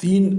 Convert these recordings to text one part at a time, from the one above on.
3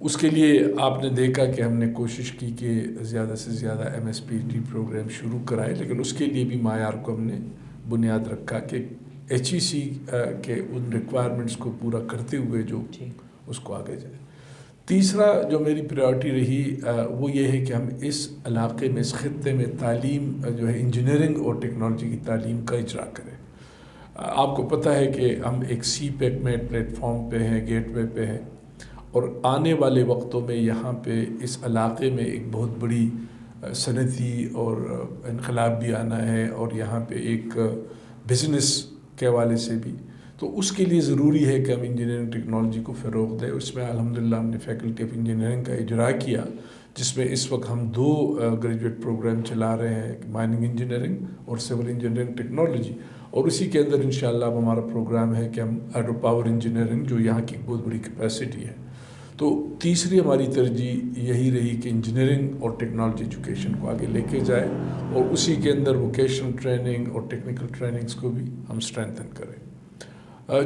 اس کے لیے آپ نے دیکھا کہ ہم نے کوشش کی کہ زیادہ سے زیادہ M S P H D program شروع کرائے، لیکن اس کے لیے بھی معیار کو ہم نے بنیاد رکھا کہ ایچ ای سی کے ان ریکوائرمنٹس کو پورا کرتے ہوئے جو اس کو آگے جائے۔ تیسرا جو میری پریورٹی رہی وہ یہ ہے کہ ہم اس علاقے میں، اس خطے میں تعلیم جو ہے انجینئرنگ اور ٹیکنالوجی کی تعلیم کا اجرا کریں۔ آپ کو پتہ ہے کہ ہم ایک سی پیک میں پلیٹ فارم پہ ہیں، گیٹ وے پہ ہیں، اور آنے والے وقتوں میں یہاں پہ اس علاقے میں ایک بہت بڑی صنعتی اور انقلاب بھی آنا ہے، اور یہاں پہ ایک بزنس کے حوالے سے بھی، تو اس کے لیے ضروری ہے کہ ہم انجینئرنگ ٹیکنالوجی کو فروغ دیں۔ اس میں الحمدللہ ہم نے فیکلٹی آف انجینئرنگ کا اجرا کیا، جس میں اس وقت ہم 2 گریجویٹ پروگرام چلا رہے ہیں، مائننگ انجینئرنگ اور سول انجینئرنگ ٹیکنالوجی، اور اسی کے اندر انشاءاللہ اب ہمارا پروگرام ہے کہ ہم ہائیڈرو پاور انجینئرنگ، جو یہاں کی بہت بڑی کیپیسٹی ہے۔ تو تیسری ہماری ترجیح یہی رہی کہ انجینئرنگ اور ٹیکنالوجی ایجوکیشن کو آگے لے کے جائے، اور اسی کے اندر ووکیشنل ٹریننگ اور ٹیکنیکل ٹریننگز کو بھی ہم اسٹرینتھن کریں۔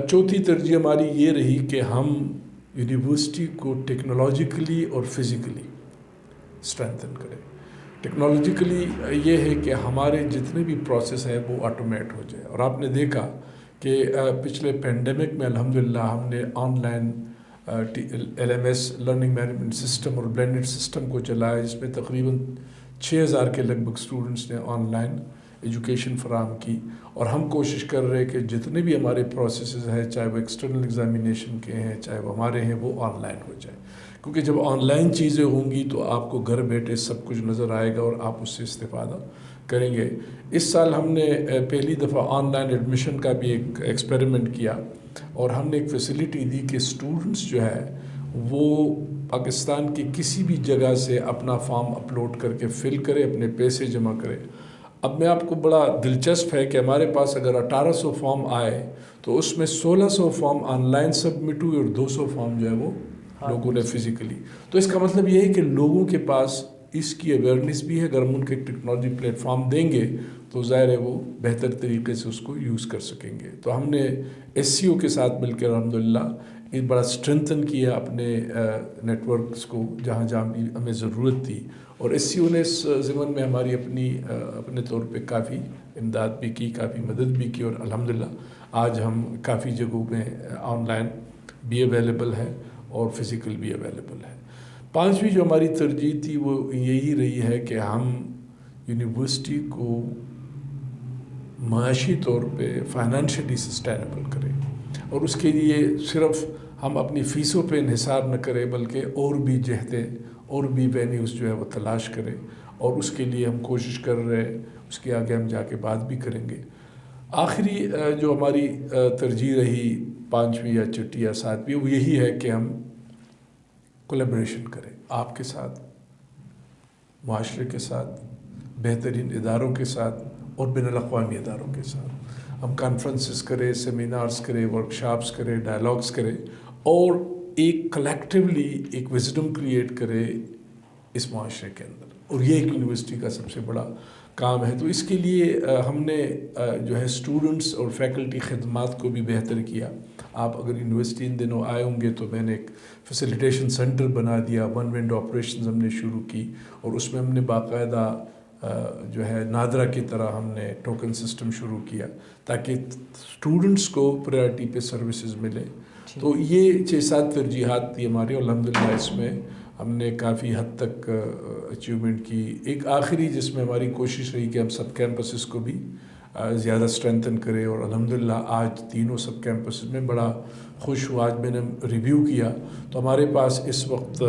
چوتھی ترجیح ہماری یہ رہی کہ ہم یونیورسٹی کو ٹیکنالوجیکلی اور فزیکلی اسٹرینتھن کریں۔ ٹیکنالوجیکلی یہ ہے کہ ہمارے جتنے بھی پروسیس ہیں وہ آٹومیٹ ہو جائے، اور آپ نے دیکھا کہ پچھلے پینڈیمک میں الحمدللہ ہم نے online L M S learning management system اور بلینڈڈ سسٹم کو چلایا، جس میں تقریباً 6000 کے لگ بھگ اسٹوڈنٹس نے آن لائن ایجوکیشن فراہم کی، اور ہم کوشش کر رہے کہ جتنے بھی ہمارے پروسیسز ہیں، چاہے وہ ایکسٹرنل ایگزامینیشن کے ہیں، چاہے وہ ہمارے ہیں، وہ آن لائن ہو جائے، کیونکہ جب آن لائن چیزیں ہوں گی تو آپ کو گھر بیٹھے سب کچھ نظر آئے گا اور آپ اس سے استفادہ کریں گے۔ اس سال ہم نے پہلی دفعہ آن لائن ایڈمیشن کا بھی ایک ایکسپیریمنٹ کیا، اور ہم نے ایک فیسلٹی دی کہ اسٹوڈنٹس جو ہے وہ پاکستان کی کسی بھی جگہ سے اپنا فارم اپلوڈ کر کے فل کرے، اپنے پیسے جمع کرے۔ اب میں آپ کو بڑا دلچسپ ہے کہ ہمارے پاس اگر 1800 فارم آئے تو اس میں 1600 فارم آن لائن سبمٹ ہوئے، اور 200 فارم جو ہے وہ لوگوں نے فزیکلی۔ تو اس کا مطلب یہ ہے کہ لوگوں کے پاس اس کی اویئرنیس بھی ہے، اگر ہم ان کے ٹیکنالوجی پلیٹ فارم دیں گے تو ظاہر ہے وہ بہتر طریقے سے اس کو یوز کر سکیں گے۔ تو ہم نے ایس سی او کے ساتھ مل کے الحمدللہ یہ بڑا اسٹرینتھن کیا اپنے نیٹ ورکس کو جہاں جہاں بھی ہمیں ضرورت تھی، اور ایس سی او نے اس ضمن میں ہماری اپنے طور پہ کافی امداد بھی کی، کافی مدد بھی کی، اور الحمدللہ آج ہم کافی جگہوں میں آن لائن بھی اویلیبل ہے اور فزیکل بھی اویلیبل ہے۔ پانچویں جو ہماری ترجیح تھی وہ یہی رہی ہے کہ ہم یونیورسٹی کو معاشی طور پہ فائنانشلی سسٹینیبل کریں، اور اس کے لیے صرف ہم اپنی فیسوں پہ انحصار نہ کریں بلکہ اور بھی جہتیں اور بھی وینیوز جو ہے وہ تلاش کریں، اور اس کے لیے ہم کوشش کر رہے ہیں، اس کے آگے ہم جا کے بات بھی کریں گے۔ آخری جو ہماری ترجیح رہی، پانچویں یا چھٹی یا ساتویں، وہ یہی ہے کہ ہم کولیبریشن کریں آپ کے ساتھ، معاشرے کے ساتھ، بہترین اداروں کے ساتھ اور بین الاقوامی اداروں کے ساتھ۔ ہم کانفرنسز کریں، سیمینارز کریں، ورکشاپس کریں، ڈائلاگس کریں، اور ایک کلیکٹیولی ایک وزڈم کریٹ کرے اس معاشرے کے اندر، اور یہ ایک یونیورسٹی کا سب سے بڑا کام ہے۔ تو اس کے لیے ہم نے جو ہے اسٹوڈنٹس اور فیکلٹی خدمات کو بھی بہتر کیا۔ آپ اگر یونیورسٹی ان دنوں آئے ہوں گے تو میں نے ایک فیسیلیٹیشن سینٹر بنا دیا، ون ونڈو آپریشنز ہم نے شروع کی، اور اس میں ہم نے باقاعدہ جو ہے نادرا کی طرح ہم نے ٹوکن سسٹم شروع کیا تاکہ اسٹوڈنٹس کو پریارٹی پہ سروسز ملے۔ تو یہ 6-7 ترجیحات تھی ہماری، اور الحمدللہ اس میں ہم نے کافی حد تک اچیومنٹ کی۔ ایک آخری جس میں ہماری کوشش رہی کہ ہم سب کیمپسز کو بھی زیادہ اسٹرینتھن کریں، اور الحمدللہ آج تینوں سب کیمپسز میں بڑا خوش ہوا۔ آج میں نے ریویو کیا تو ہمارے پاس اس وقت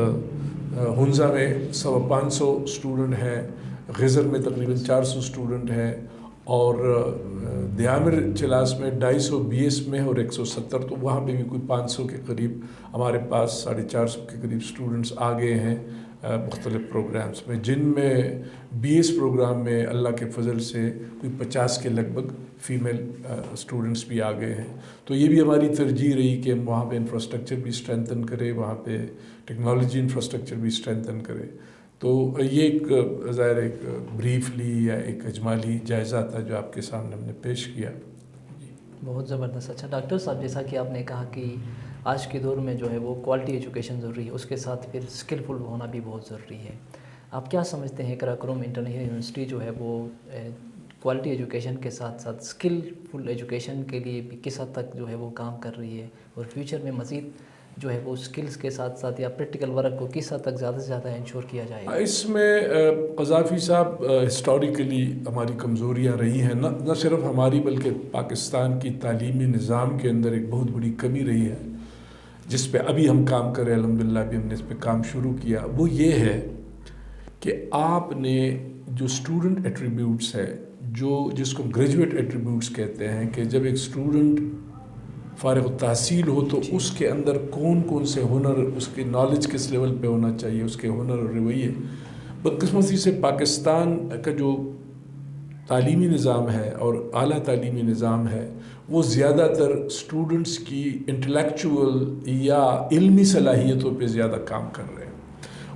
ہنزا میں 550 اسٹوڈنٹ ہیں، غزر میں تقریباً 400 اسٹوڈنٹ ہیں، اور دیامر چلاس میں 250 بی ایس میں اور 170، تو وہاں پہ بھی کوئی 500 کے قریب ہمارے پاس 450 کے قریب اسٹوڈنٹس آ گئے ہیں مختلف پروگرامز میں، جن میں بی ایس پروگرام میں اللہ کے فضل سے کوئی 50 کے لگ بھگ فیمیل اسٹوڈنٹس بھی آ گئے ہیں۔ تو یہ بھی ہماری ترجیح رہی کہ ہم وہاں پہ انفراسٹرکچر بھی اسٹرینتھن کریں، وہاں پہ ٹیکنالوجی انفراسٹرکچر بھی اسٹرینتھن کریں۔ تو یہ ایک ظاہر ایک بریفلی یا ایک اجمالی جائزہ تھا جو آپ کے سامنے ہم نے پیش کیا۔ بہت زبردست۔ اچھا ڈاکٹر صاحب، جیسا کہ آپ نے کہا کہ آج کے دور میں جو ہے وہ کوالٹی ایجوکیشن ضروری ہے، اس کے ساتھ پھر اسکلفل ہونا بھی بہت ضروری ہے۔ آپ کیا سمجھتے ہیں قراقرم انٹرنیشنل یونیورسٹی جو ہے وہ کوالٹی ایجوکیشن کے ساتھ ساتھ اسکلفل ایجوکیشن کے لیے بھی کس حد تک جو ہے وہ کام کر رہی ہے، اور فیوچر میں مزید جو ہے وہ اسکلز کے ساتھ ساتھ یا پریکٹیکل ورک کو کس حد تک زیادہ سے زیادہ انشور کیا جائے گا؟ اس میں قذافی صاحب ہسٹوریکلی ہماری کمزوریاں رہی ہیں، نہ صرف ہماری بلکہ پاکستان کی تعلیمی نظام کے اندر ایک بہت بڑی کمی رہی ہے، جس پہ ابھی ہم کام کریں، الحمدللہ ابھی ہم نے اس پہ کام شروع کیا۔ وہ یہ ہے کہ آپ نے جو اسٹوڈنٹ ایٹریبیوٹس ہے، جس کو گریجویٹ ایٹریبیوٹس کہتے ہیں، کہ جب ایک اسٹوڈنٹ فارغ التحصیل ہو تو اس کے اندر کون کون سے ہنر، اس کی نالج کس لیول پہ ہونا چاہیے، اس کے ہنر اور رویے۔ بدقسمتی سے پاکستان کا جو تعلیمی نظام ہے اور اعلیٰ تعلیمی نظام ہے، وہ زیادہ تر اسٹوڈنٹس کی انٹلیکچول یا علمی صلاحیتوں پہ زیادہ کام کر رہے ہیں۔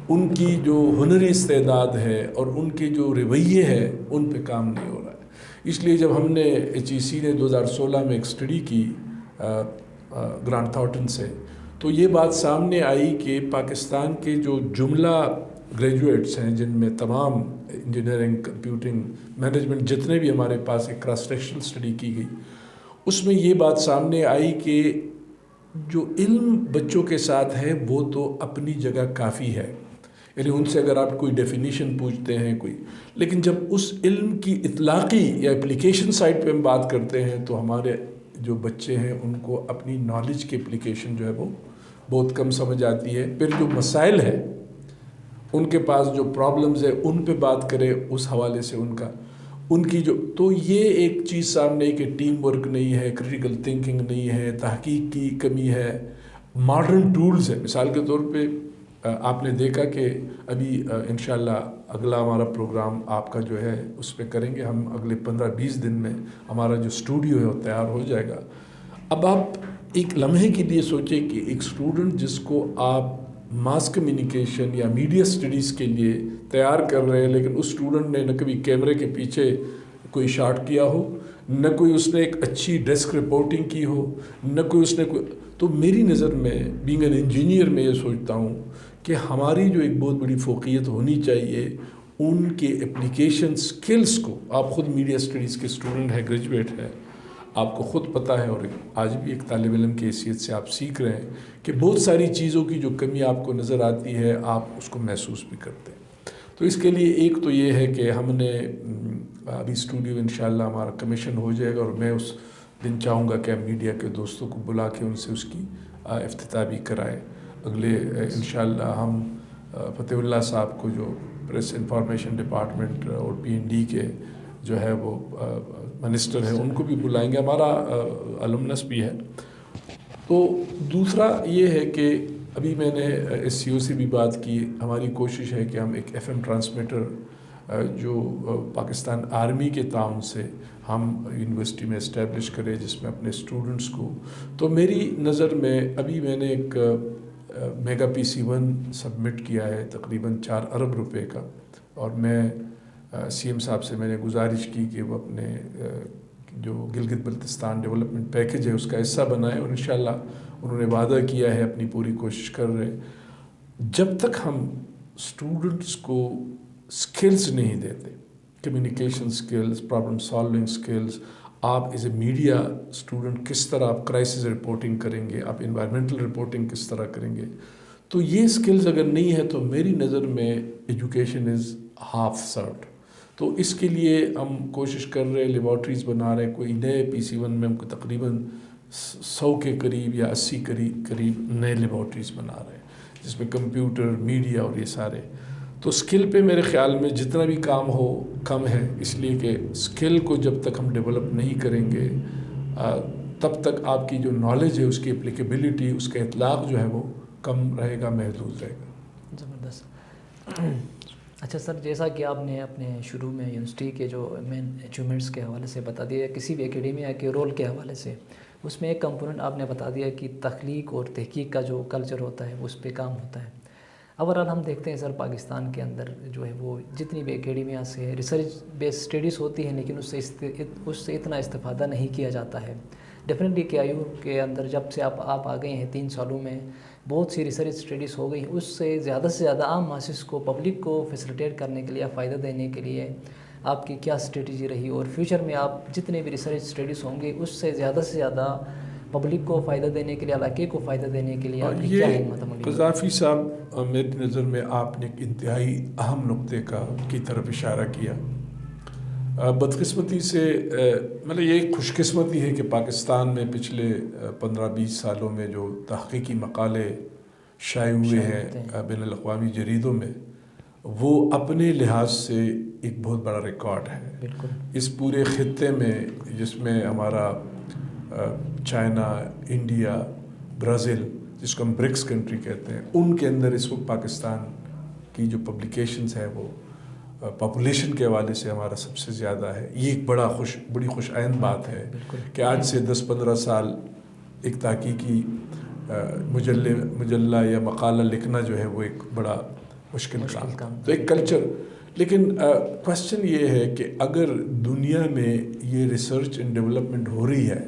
ان کی جو ہنری استعداد ہے اور ان کے جو رویے ہے ان پہ کام نہیں ہو رہا ہے۔ اس لیے جب ہم نے HEC نے 2016 میں ایک اسٹڈی کی گرانٹ تھارٹن سے، تو یہ بات سامنے آئی کہ پاکستان کے جو جملہ گریجویٹس ہیں، جن میں تمام انجینئرنگ، کمپیوٹنگ، مینجمنٹ، جتنے بھی ہمارے پاس ایک کراس سیکشنل اسٹڈی کی گئی، اس میں یہ بات سامنے آئی کہ جو علم بچوں کے ساتھ ہے وہ تو اپنی جگہ کافی ہے، یعنی ان سے اگر آپ کوئی ڈیفینیشن پوچھتے ہیں لیکن جب اس علم کی اطلاقی یا اپلیکیشن سائڈ پہ ہم بات کرتے ہیں تو ہمارے جو بچے ہیں ان کو اپنی نالج کی اپلیکیشن جو ہے وہ بہت کم سمجھ آتی ہے۔ پھر جو مسائل ہیں، ان کے پاس جو پرابلمز ہے، ان پہ بات کرے اس حوالے سے ان کی تو یہ ایک چیز سامنے ہے کہ ٹیم ورک نہیں ہے، کریٹیکل تھنکنگ نہیں ہے، تحقیق کی کمی ہے، ماڈرن ٹولز ہے۔ مثال کے طور پہ آپ نے دیکھا کہ ابھی انشاءاللہ اگلا ہمارا پروگرام آپ کا جو ہے اس پہ کریں گے ہم، اگلے 15-20 دن میں ہمارا جو اسٹوڈیو ہے وہ تیار ہو جائے گا۔ اب آپ ایک لمحے کے لیے سوچیں کہ ایک اسٹوڈنٹ جس کو آپ ماس کمیونیکیشن یا میڈیا اسٹڈیز کے لیے تیار کر رہے ہیں، لیکن اس اسٹوڈنٹ نے نہ کبھی کیمرے کے پیچھے کوئی شاٹ کیا ہو، نہ کوئی اس نے ایک اچھی ڈیسک رپورٹنگ کی ہو، نہ کوئی اس نے تو میری نظر میں بینگ این انجینئر میں یہ سوچتا ہوں کہ ہماری جو ایک بہت بڑی فوقیت ہونی چاہیے ان کے اپلیکیشن سکلز کو۔ آپ خود میڈیا اسٹڈیز کے اسٹوڈنٹ ہیں، گریجویٹ ہیں، آپ کو خود پتہ ہے، اور آج بھی ایک طالب علم کی حیثیت سے آپ سیکھ رہے ہیں کہ بہت ساری چیزوں کی جو کمی آپ کو نظر آتی ہے آپ اس کو محسوس بھی کرتے ہیں۔ تو اس کے لیے ایک تو یہ ہے کہ ہم نے ابھی اسٹوڈیو انشاءاللہ ہمارا کمیشن ہو جائے گا، اور میں اس دن چاہوں گا کہ ہم میڈیا کے دوستوں کو بلا کے ان سے اس کی افتتاح بھی کرائیں۔ اگلے انشاءاللہ ہم فتح اللہ صاحب کو جو پریس انفارمیشن ڈپارٹمنٹ اور PND کے جو ہے وہ منسٹر ہیں ان کو بھی بلائیں گے، ہمارا الومنس بھی ہے۔ تو دوسرا یہ ہے کہ ابھی میں نے SCO سے بھی بات کی، ہماری کوشش ہے کہ ہم ایک FM ٹرانسمیٹر جو پاکستان آرمی کے تعاون سے ہم یونیورسٹی میں اسٹیبلش کریں، جس میں اپنے اسٹوڈنٹس کو، تو میری نظر میں ابھی میں نے ایک میگا PC1 سبمٹ کیا ہے تقریباً 4 ارب روپے کا، اور میں CM صاحب سے میں نے گزارش کی کہ وہ اپنے جو گلگت بلتستان ڈیولپمنٹ پیکج ہے اس کا حصہ بنائیں، اور انشاءاللہ انہوں نے وعدہ کیا ہے، اپنی پوری کوشش کر رہے ہیں۔ جب تک ہم اسٹوڈنٹس کو سکلز نہیں دیتے، communication skills, problem solving skills, آپ ایز اے میڈیا اسٹوڈنٹ کس طرح آپ کرائسس رپورٹنگ کریں گے، آپ انوائرمنٹل رپورٹنگ کس طرح کریں گے، تو یہ سکلز اگر نہیں ہے تو میری نظر میں ایجوکیشن از ہاف سرٹ۔ تو اس کے لیے ہم کوشش کر رہے ہیں، لیبارٹریز بنا رہے ہیں، کوئی نئے PC1 میں ہم کو تقریباً 100 کے قریب یا 80 قریب نئے لیبارٹریز بنا رہے ہیں، جس میں کمپیوٹر، میڈیا اور یہ سارے۔ تو سکل پہ میرے خیال میں جتنا بھی کام ہو کم ہے، اس لیے کہ سکل کو جب تک ہم ڈیولپ نہیں کریں گے تب تک آپ کی جو نالج ہے اس کی اپلیکیبلٹی، اس کا اطلاق جو ہے وہ کم رہے گا، محدود رہے گا۔ زبردست۔ اچھا سر، جیسا کہ آپ نے اپنے شروع میں یونیورسٹی کے جو مین اچیومنٹس کے حوالے سے بتا دیا، کسی بھی اکیڈیمیا کے رول کے حوالے سے، اس میں ایک کمپوننٹ آپ نے بتا دیا کہ تخلیق اور تحقیق کا جو کلچر ہوتا ہے وہ اس پہ کام ہوتا ہے۔ اوورآل ہم دیکھتے ہیں سر پاکستان کے اندر جو ہے وہ جتنی بھی اکیڈیمیا سے ریسرچ بیس اسٹڈیز ہوتی ہیں، لیکن اس سے اتنا استفادہ نہیں کیا جاتا ہے ڈیفینیٹلی کے آئی یو کے اندر جب سے آپ آ گئے ہیں 3 سالوں میں بہت سی ریسرچ اسٹڈیز ہو گئی ہیں، اس سے زیادہ عام ماسس کو پبلک کو فیسیلیٹیٹ کرنے کے لیے فائدہ دینے کے لیے آپ کی کیا اسٹریٹجی رہی، اور فیوچر میں آپ جتنے بھی ریسرچ اسٹڈیز ہوں گے اس سے زیادہ پبلک کو فائدہ دینے کے لیے، علاقے کو فائدہ دینے کے لیے آپ کی کیا حکمت عملی؟ قذافی صاحب میری نظر میں آپ نے ایک انتہائی اہم نقطے کی طرف اشارہ کیا. بدقسمتی سے مطلب یہ ایک خوش قسمتی ہے کہ پاکستان میں پچھلے 15-20 سالوں میں جو تحقیقی مقالے شائع ہوئے ہیں بین الاقوامی جریدوں میں، وہ اپنے لحاظ سے ایک بہت بڑا ریکارڈ ہے. بالکل. اس پورے خطے میں جس میں ہمارا چائنا، انڈیا، برازیل جس کو ہم برکس کنٹری کہتے ہیں، ان کے اندر اس وقت پاکستان کی جو پبلیکیشنز ہیں وہ پاپولیشن کے حوالے سے ہمارا سب سے زیادہ ہے. یہ ایک بڑی خوش آئند بات ہے کہ آج سے 10-15 سال ایک تحقیقی مجلہ یا مقالہ لکھنا جو ہے وہ ایک بڑا مشکل کام. تو ایک کلچر. لیکن کوشچن یہ ہے کہ اگر دنیا میں یہ ریسرچ اینڈ ڈیولپمنٹ ہو رہی ہے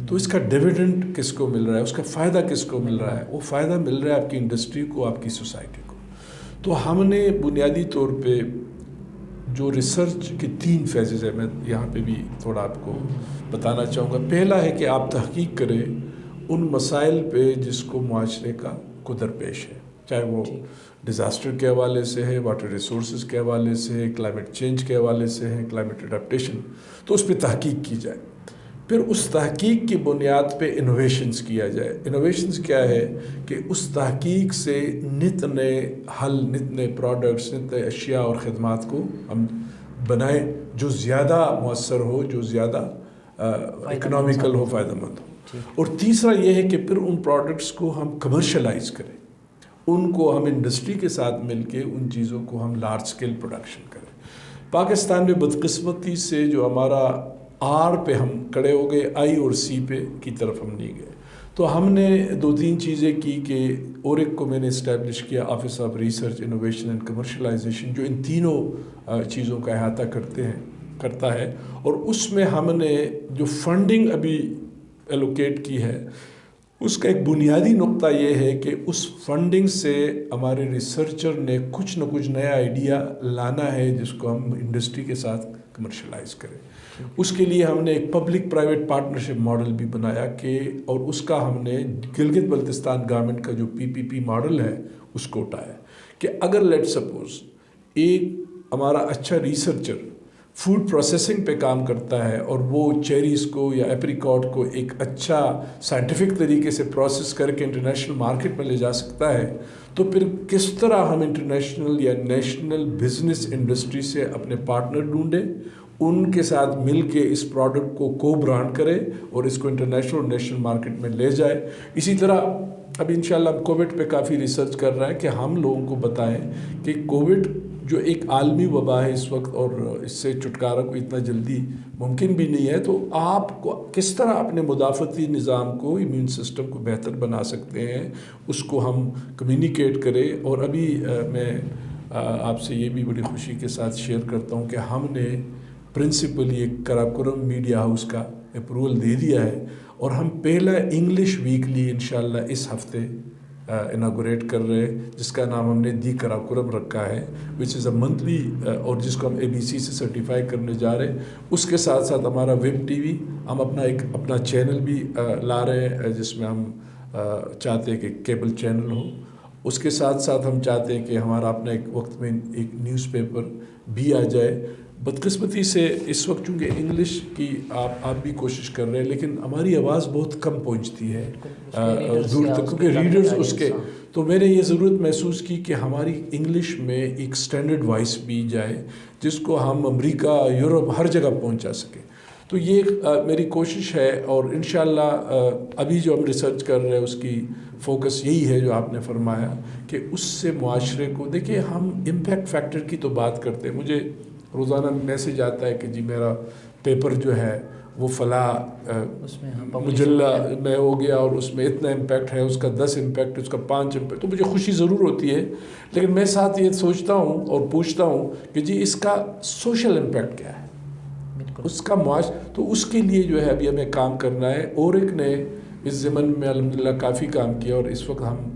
تو اس کا ڈیویڈنڈ کس کو مل رہا ہے، اس کا فائدہ کس کو مل رہا ہے؟ وہ فائدہ مل رہا ہے آپ کی انڈسٹری کو، آپ کی سوسائٹی کو. تو ہم نے بنیادی طور پہ جو ریسرچ کے 3 فیزز ہیں، میں یہاں پہ بھی تھوڑا آپ کو بتانا چاہوں گا. پہلا ہے کہ آپ تحقیق کریں ان مسائل پہ جس کو معاشرے کو درپیش ہے، چاہے وہ ڈیزاسٹر کے حوالے سے ہے، واٹر ریسورسز کے حوالے سے ہے، کلائمیٹ چینج کے حوالے سے ہے، کلائمیٹ اڈیپٹیشن. تو اس پہ تحقیق کی جائے. پھر اس تحقیق کی بنیاد پہ انوویشنز کیا جائے. انوویشنز کیا ہے کہ اس تحقیق سے نت نئے حل، نت نئے پروڈکٹس، نت نئے اشیاء اور خدمات کو ہم بنائیں جو زیادہ مؤثر ہو، جو زیادہ اکنامیکل ہو، فائدہ مند ہو. اور تیسرا یہ ہے کہ پھر ان پروڈکٹس کو ہم کمرشلائز کریں، ان کو ہم انڈسٹری کے ساتھ مل کے ان چیزوں کو ہم لارج سکیل پروڈکشن کریں. پاکستان میں بدقسمتی سے جو ہمارا آر پہ ہم کڑے ہو گئے، آئی اور سی پہ کی طرف ہم نہیں گئے. تو ہم نے 2-3 چیزیں کی کہ اورک کو میں نے اسٹیبلش کیا، office of research innovation and commercialisation, جو ان تینوں چیزوں کا احاطہ کرتا ہے. اور اس میں ہم نے جو فنڈنگ ابھی ایلوکیٹ کی ہے اس کا ایک بنیادی نقطہ یہ ہے کہ اس فنڈنگ سے ہمارے ریسرچر نے کچھ نہ کچھ نیا آئیڈیا لانا ہے جس کو ہم انڈسٹری کے ساتھ کمرشلائز کریں. اس کے لیے ہم نے ایک پبلک پرائیویٹ پارٹنرشپ ماڈل بھی بنایا اور اس کا ہم نے گلگت بلتستان گورنمنٹ کا جو PPP ماڈل ہے اس کو اٹھایا کہ اگر لیٹ سپوز ایک ہمارا اچھا ریسرچر فوڈ پروسیسنگ پہ کام کرتا ہے اور وہ چیریز کو یا ایپریکاٹ کو ایک اچھا سائنٹیفک طریقے سے پروسیس کر کے انٹرنیشنل مارکیٹ میں لے جا سکتا ہے، تو پھر کس طرح ہم انٹرنیشنل یا نیشنل بزنس انڈسٹری سے اپنے پارٹنر ڈھونڈیں، ان کے ساتھ مل کے اس پروڈکٹ کو برانڈ کرے اور اس کو انٹرنیشنل اور نیشنل مارکیٹ میں لے جائے. اسی طرح اب انشاءاللہ کووڈ پہ کافی ریسرچ کر رہا ہے کہ ہم لوگوں کو بتائیں کہ کووڈ جو ایک عالمی وبا ہے اس وقت اور اس سے چھٹکارا کوئی اتنا جلدی ممکن بھی نہیں ہے، تو آپ کو کس طرح اپنے مدافعتی نظام کو، امیون سسٹم کو بہتر بنا سکتے ہیں، اس کو ہم کمیونیکیٹ کریں. اور ابھی میں آپ سے یہ بھی بڑی خوشی کے ساتھ شیئر کرتا ہوں کہ ہم نے پرنسپلی ایک کراکورم میڈیا ہاؤس کا اپروول دے دیا ہے اور ہم پہلا انگلش ویکلی انشاءاللہ اس ہفتے اناگوریٹ کر رہے ہیں، جس کا نام ہم نے دی کراکورم رکھا ہے، وچ از اے منتھلی، اور جس کو ہم ABC سے سرٹیفائی کرنے جا رہے ہیں. اس کے ساتھ ساتھ ہمارا ویب ٹی وی، ہم اپنا چینل بھی لا رہے ہیں جس میں ہم چاہتے ہیں کہ کیبل چینل ہو. اس کے ساتھ ساتھ ہم چاہتے ہیں کہ ہمارا اپنا ایک وقت میں ایک نیوز پیپر بھی آ جائے. بدقسمتی سے اس وقت چونکہ انگلش کی آپ بھی کوشش کر رہے ہیں لیکن ہماری آواز بہت کم پہنچتی ہے دور تک، کیونکہ ریڈرز اس کے. تو میں نے یہ ضرورت محسوس کی کہ ہماری انگلش میں ایک سٹینڈرڈ وائس بھی جائے جس کو ہم امریکہ، یورپ، ہر جگہ پہنچا سکیں. تو یہ میری کوشش ہے اور انشاءاللہ ابھی جو ہم ریسرچ کر رہے ہیں اس کی فوکس یہی ہے جو آپ نے فرمایا کہ اس سے معاشرے کو دیکھیں. ہم امپیکٹ فیکٹر کی تو بات کرتے ہیں، مجھے روزانہ میسیج آتا ہے کہ جی میرا پیپر جو ہے وہ فلاں مجلہ میں ہو گیا اور اس میں اتنا امپیکٹ ہے، اس کا 10 امپیکٹ، اس کا 5 امپیکٹ. تو مجھے خوشی ضرور ہوتی ہے لیکن میں ساتھ یہ سوچتا ہوں اور پوچھتا ہوں کہ جی اس کا سوشل امپیکٹ کیا ہے. بالکل اس کا تو اس کے لیے جو ہے ابھی ہمیں کام کرنا ہے. اورک نے اس ضمن میں الحمدللہ کافی کام کیا اور اس وقت ہم